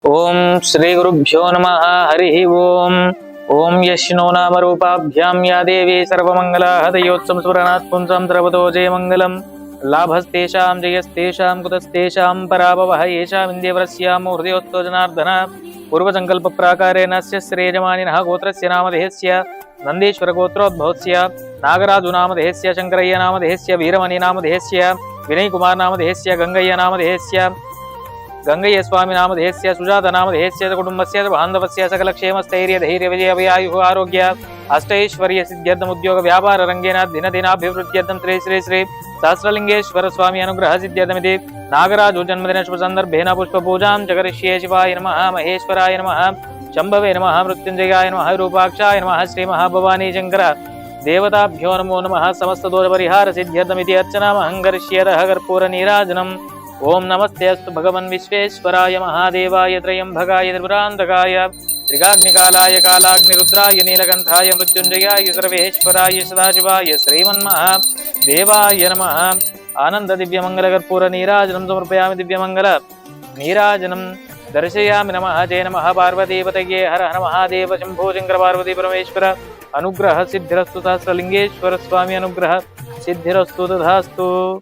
ओम श्री गुरुभ्यो नमः हरि ओम ओम यश्नो नाम रूपाभ्यां या देवी सर्वमंगला हृदयोत्सव स्मरणात् पुंसं सर्वतो जयमंगलम् लाभस्तेषां जयस्तेषां कुतस्तेषां पराभवः येषां इन्द्रियवरस्यामो हृदयोत्सव जनार्दन पूर्वसङ्कल्पप्राकारेण श्रेयजमानिनः गोत्रस्य नामधेयस्य नन्देश्वर गोत्रोद्भवस्य नागराजु नामधेयस्य शङ्करय्य नामधेयस्य वीरमणि नामधेयस्य विनयकुमार नामधेयस्य गङ्गय्य नामधेयस्य गंगय्य स्वामी नामधेयस्य सुजाता नामधेयस्य कुटुंबस्य बान्धवस्य सकलक्षेमस्थैर्य धैर्य विजय आयुः आरोग्य अष्टैश्वर्य सिद्ध्यर्थम उद्योग व्यापार रंगेन दिन दिनाभिवृद्ध्यर्थम श्री श्री श्री सहस्रलिंगेश्वर स्वामी अनुग्रह सिद्ध्यर्थमिति नागराजु जन्मदिन शुभ संदर्भेन पुष्प पूजां च करिष्ये। शिवाय नमः, महेश्वराय नमः, शंभवे नमः, मृत्युंजयाय नमः, रूपाक्षाय नमः, श्री महाभवानी शंकर देवताभ्यो नमो नमः। समस्त दोष परिहार सिद्ध्यर्थमिति अर्चनामहं करिष्ये। कर्पूर नीराजनम्। ओम नमस्ते अस्तु भगवन् विश्वेश्वराय महादेवाय त्रयंबकाय त्रिपुरान्तकाय त्रिकाग्निकालाय कालाग्निरुद्राय नीलकंठाय मृत्युंजयाय सर्वेश्वराय सदाशिवाय श्रीमन्महादेवाय नमः। आनंद दिव्यमंगल कर्पूर नीराजनं समर्पयामि। दिव्यमंगल नीराजनं दर्शयामि। नमः जय नमः पार्वतीपतये हर हर महादेव शंभो शंकर पार्वती परमेश्वर अनुग्रह सिद्धिरस्तु। सहस्रलिंगेश्वर स्वामी अनुग्रह सिद्धिरस्तु तथास्तु।